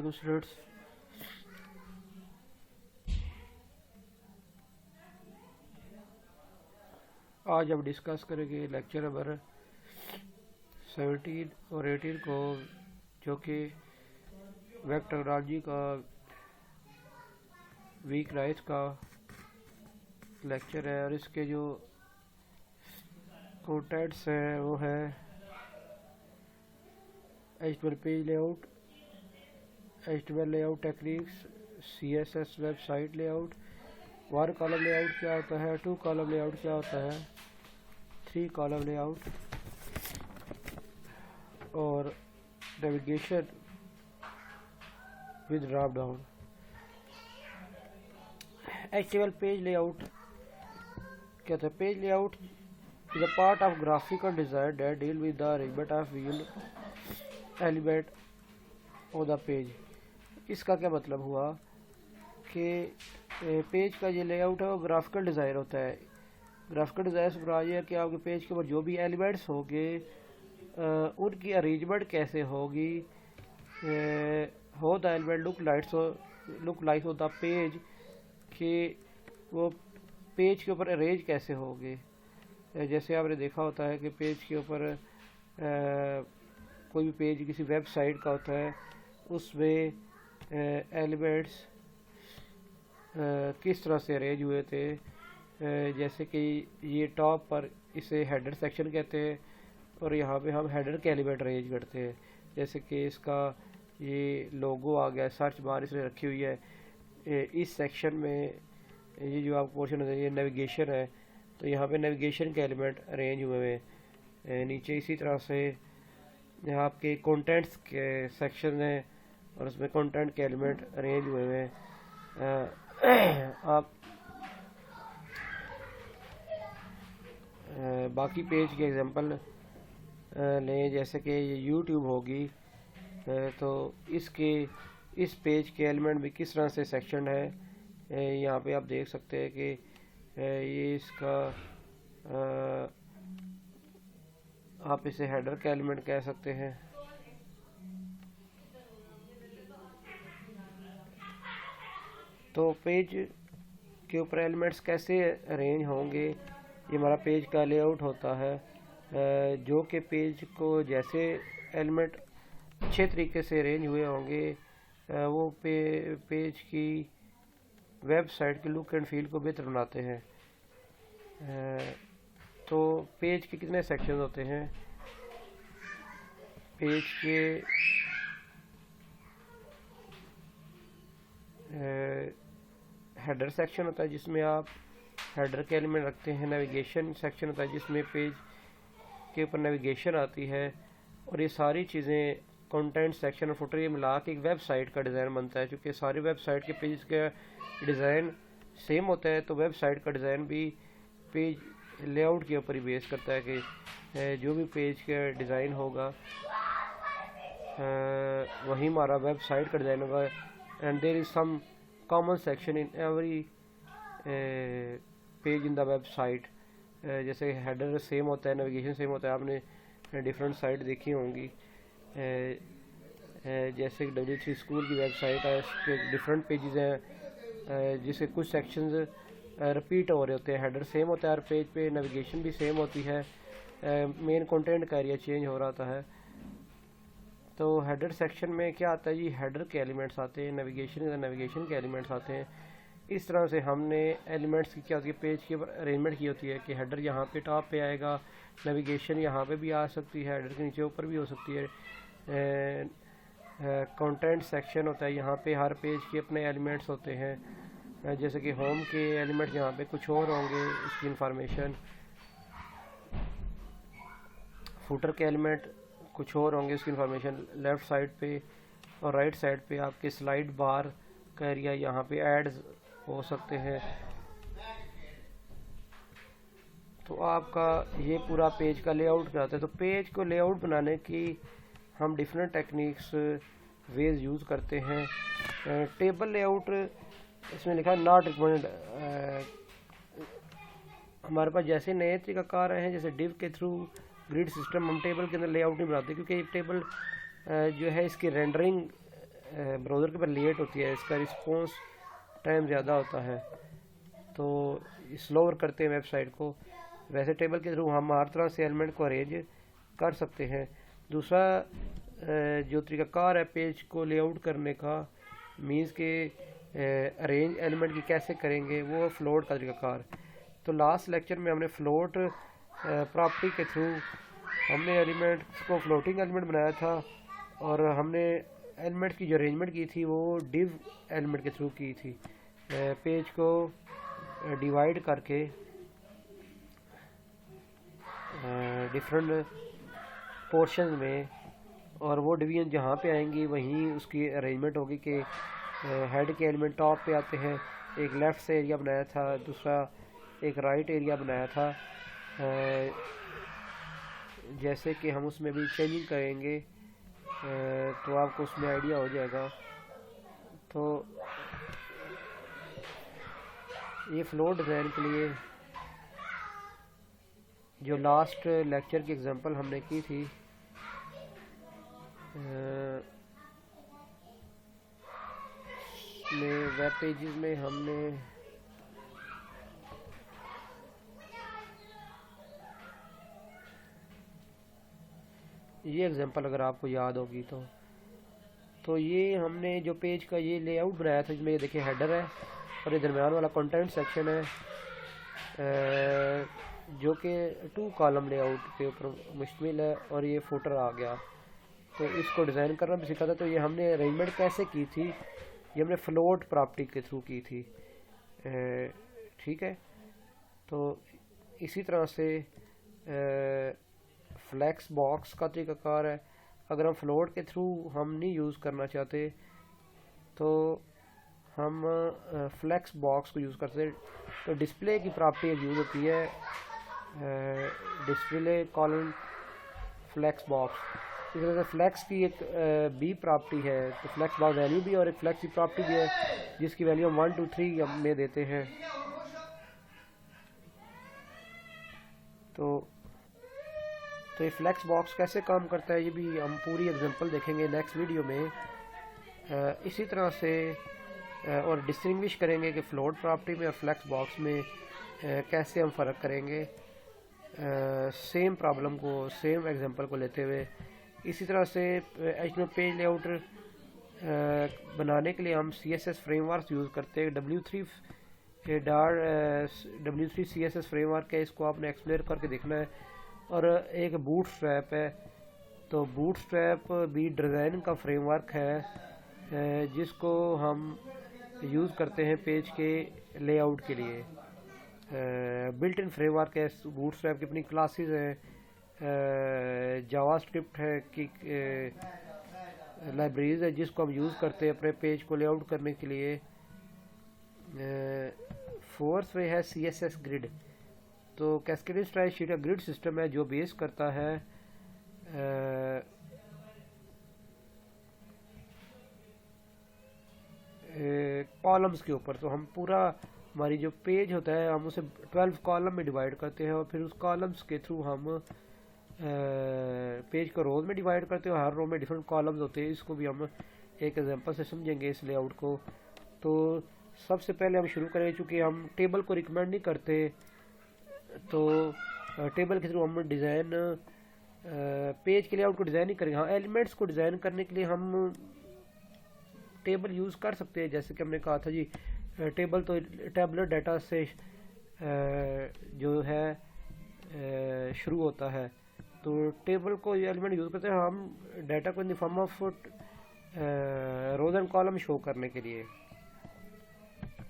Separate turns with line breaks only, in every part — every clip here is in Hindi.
वालेकुम स्टूडेंट्स। आज हम डिस्कस करेंगे लेक्चर नंबर 17 और 18 को, जो कि वेब टेक्नोलॉजी का वीक नाइट का लेक्चर है। और इसके जो कंटेंट्स हैं वो है HTML page layout, HTML layout techniques, CSS website layout, 1 column layout क्या होता है, 2 कॉलम लेआउट क्या होता है, 3 कॉलम लेआउट, और navigation with drop down. HTML page layout क्या था? Page layout is a part of graphical design that deal with the arrangement of visual element on the page। इसका क्या मतलब हुआ कि पेज का जो लेआउट है वो ग्राफिकल डिज़ाइन होता है। ग्राफिकल डिज़ाइन से मुराद ये है कि आपके पेज के ऊपर जो भी एलिमेंट्स होंगे उनकी अरेंजमेंट कैसे होगी, हो the element look like on the page, कि वो पेज के ऊपर अरेंज कैसे होंगे। जैसे आपने देखा होता है कि पेज के ऊपर कोई भी पेज किसी वेबसाइट का होता है, उसमें एलिमेंट्स किस तरह से अरेंज हुए थे। जैसे कि ये टॉप पर इसे हेडर सेक्शन कहते हैं और यहाँ पे हम हेडर के एलिमेंट अरेंज करते हैं। जैसे कि इसका ये लोगो आ गया, सर्च बार इसने रखी हुई है। इस सेक्शन में ये जो आपको पोर्शन है ये नेविगेशन है, तो यहाँ पे नेविगेशन के एलिमेंट अरेंज हुए हैं। नीचे इसी तरह से यहाँ आपके कंटेंट्स के सेक्शन है और उसमें कंटेंट के एलिमेंट अरेंज हुए हैं। आप बाकी पेज के एग्जांपल लें, जैसे कि ये यूट्यूब होगी, तो इस पेज के एलिमेंट भी किस तरह से सेक्शन है। यहाँ पे आप देख सकते हैं कि ये इसका आप इसे हेडर का एलिमेंट कह सकते हैं। तो पेज के ऊपर एलिमेंट्स कैसे अरेंज होंगे, ये हमारा पेज का लेआउट होता है, जो कि पेज को जैसे एलिमेंट अच्छे तरीके से अरेंज हुए होंगे वो पेज की वेबसाइट की लुक एंड फील को बेहतर बनाते हैं। तो पेज के कितने सेक्शन होते हैं? पेज के हेडर सेक्शन होता है जिसमें आप हेडर के एलिमेंट रखते हैं। नेविगेशन सेक्शन होता है जिसमें पेज के ऊपर नेविगेशन आती है। और ये सारी चीज़ें कंटेंट सेक्शन और फुटर ये मिला के एक वेबसाइट का डिज़ाइन बनता है। क्योंकि सारी वेबसाइट के पेज का डिज़ाइन सेम होता है, तो वेबसाइट का डिज़ाइन भी पेज लेआउट के ऊपर ही बेस करता है कि जो भी पेज का डिज़ाइन होगा वही हमारा वेबसाइट का डिज़ाइन होगा। And there is some common section in every page in the website. जैसे हेडर सेम होता है, नेविगेशन सेम होता है, आपने डिफरेंट साइट देखी होंगी। जैसे W3 स्कूल की वेबसाइट है, उसके डिफरेंट पेजेस हैं जिसके कुछ सेक्शंस रिपीट हो रहे होते हैं। हेडर सेम होता है हर पेज पे, नेविगेशन भी सेम होती है, मेन कंटेंट का एरिया चेंज हो रहा है। तो हेडर सेक्शन में क्या आता है जी, हेडर के एलिमेंट्स आते हैं, नेविगेशन के एलिमेंट्स आते हैं। इस तरह से हमने एलिमेंट्स की क्या होती है, पेज के ऊपर अरेंजमेंट की होती है कि हेडर यहाँ पे टॉप पे आएगा, नेविगेशन यहाँ पे भी आ सकती है, हेडर के नीचे ऊपर भी हो सकती है। कंटेंट सेक्शन होता है, यहाँ पे हर पेज के अपने एलिमेंट्स होते हैं। जैसे कि होम के एलिमेंट्स यहाँ पे कुछ और होंगे, इसकी इंफॉर्मेशन। फुटर के एलिमेंट कुछ और होंगे, इसकी इंफॉर्मेशन। लेफ़्ट साइड पे और राइट साइड पे आपके स्लाइड बार का एरिया, यहाँ पे एड्स हो सकते हैं। तो आपका ये पूरा पेज का लेआउट क्या होता है। तो पेज को लेआउट बनाने की हम डिफरेंट टेक्निक्स वेज यूज़ करते हैं। टेबल लेआउट, इसमें लिखा है नॉट रिकमेंडेड। हमारे पास जैसे नए तरीकाकार हैं, जैसे डिव के थ्रू ग्रिड सिस्टम, हम टेबल के अंदर लेआउट नहीं बनाते, क्योंकि टेबल जो है इसकी रेंडरिंग ब्राउज़र के ऊपर लेट होती है, इसका रिस्पॉन्स टाइम ज़्यादा होता है, तो स्लोअर करते हैं वेबसाइट को। वैसे टेबल के थ्रू हम हर तरह से एलिमेंट को अरेंज कर सकते हैं। दूसरा जो तरीक़ाकार है पेज को लेआउट करने का, मीन्स के अरेंज एलिमेंट की कैसे करेंगे, वो फ्लोट का तरीक़ाकार। तो लास्ट लेक्चर में हमने फ्लोट प्रॉपर्टी के थ्रू हमने एलिमेंट को फ्लोटिंग एलिमेंट बनाया था, और हमने एलिमेंट की जो अरेंजमेंट की थी वो डिव एलिमेंट के थ्रू की थी, पेज को डिवाइड करके डिफरेंट पोर्शन में, और वो डिवीजन जहाँ पे आएंगी वहीं उसकी अरेंजमेंट होगी कि हेड के एलिमेंट टॉप पे आते हैं। एक लेफ़्ट से एरिया बनाया था, दूसरा एक राइट एरिया बनाया था। जैसे कि हम उसमें भी चेंजिंग करेंगे तो आपको उसमें आइडिया हो जाएगा। तो ये फ्लो डिज़ाइन के लिए जो लास्ट लेक्चर की एग्जांपल हमने की थी, में वेब पेजेस में हमने ये एग्जांपल अगर आपको याद होगी तो ये हमने जो पेज का ये लेआउट बनाया था, जिसमें ये देखिए हेडर है और ये दरम्यान वाला कंटेंट सेक्शन है, जो कि 2 कॉलम लेआउट के ऊपर मुश्तमिल है, और ये फुटर आ गया। तो इसको डिज़ाइन करना भी सीखा था। तो ये हमने अरेंजमेंट कैसे की थी, ये हमने फ्लोट प्रॉपर्टी के थ्रू की थी, ठीक है। तो इसी तरह से फ्लैक्स बॉक्स का तरीक़ाकार है। अगर हम फ्लोट के थ्रू हम नहीं यूज़ करना चाहते तो हम फ्लैक्स बॉक्स को यूज़ करते हैं। तो डिस्प्ले की प्रॉपर्टी एक यूज़ होती है, डिस्प्ले कॉलन फ्लैक्स बॉक्स। इस तरह से फ्लैक्स की एक बी प्रॉपर्टी है, तो फ्लैक्स बॉक्स वैल्यू भी और एक फ्लैक्स की प्रॉपर्टी भी है, जिसकी वैल्यू हम 1 2 3 में देते हैं। तो ये फ्लैक्स बॉक्स कैसे काम करता है, ये भी हम पूरी एग्जांपल देखेंगे नेक्स्ट वीडियो में। इसी तरह से और डिस्टिंग्विश करेंगे कि फ्लोट प्रॉपर्टी में और फ्लैक्स बॉक्स में कैसे हम फ़र्क करेंगे, सेम प्रॉब्लम को, सेम एग्जांपल को लेते हुए। इसी तरह से एचटीएमएल पेज लेआउट बनाने के लिए हम CSS फ्रेमवर्क यूज़ करते हैं। W3 CSS फ्रेमवर्क है, इसको आपने एक्सप्लेन करके देखना है। और एक बूटस्ट्रैप है, तो बूटस्ट्रैप भी डिज़ाइन का फ्रेमवर्क है, जिसको हम यूज़ करते हैं पेज के लेआउट के लिए। बिल्ट इन फ्रेमवर्क है बूटस्ट्रैप की, अपनी क्लासेस हैं, जावास्क्रिप्ट है कि लाइब्रेरीज है जिसको हम यूज़ करते हैं अपने पेज को लेआउट करने के लिए। फोर्थ वे है CSS ग्रिड। तो कैस्केडिंग स्टाइल शीट का ग्रिड सिस्टम है जो बेस करता है कॉलम्स के ऊपर। तो हम पूरा हमारी जो पेज होता है हम उसे 12 कॉलम में डिवाइड करते हैं, और फिर उस कॉलम्स के थ्रू हम पेज को रोज में डिवाइड करते हैं, और हर रो में डिफरेंट कॉलम्स होते हैं। इसको भी हम एक एग्जांपल से समझेंगे इस लेआउट को। तो सबसे पहले हम शुरू करेंगे, चूँकि हम टेबल को रिकमेंड नहीं करते, तो टेबल के थ्रू हम डिज़ाइन पेज के लेआउट को डिज़ाइन नहीं करेंगे। हाँ, एलिमेंट्स को डिज़ाइन करने के लिए हम टेबल यूज़ कर सकते हैं। जैसे कि हमने कहा था जी, टेबल तो टेबलर डाटा से जो है शुरू होता है, तो टेबल को एलिमेंट यूज़ करते हैं हम डाटा को in the form of rose and column show करने के लिए।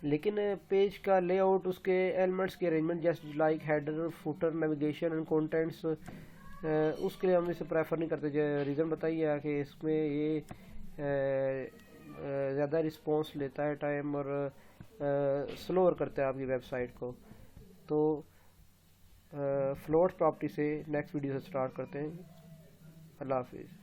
लेकिन पेज का लेआउट, उसके एलिमेंट्स की अरेंजमेंट, जैसे like header, footer, navigation and contents, उसके लिए हम इसे प्रेफर नहीं करते। रीज़न बताइए कि इसमें ये ज़्यादा रिस्पॉन्स लेता है टाइम, और स्लोअर करता है आपकी वेबसाइट को। तो फ्लोट प्रॉपर्टी से नेक्स्ट वीडियो से स्टार्ट करते हैं। अल्लाह हाफिज़।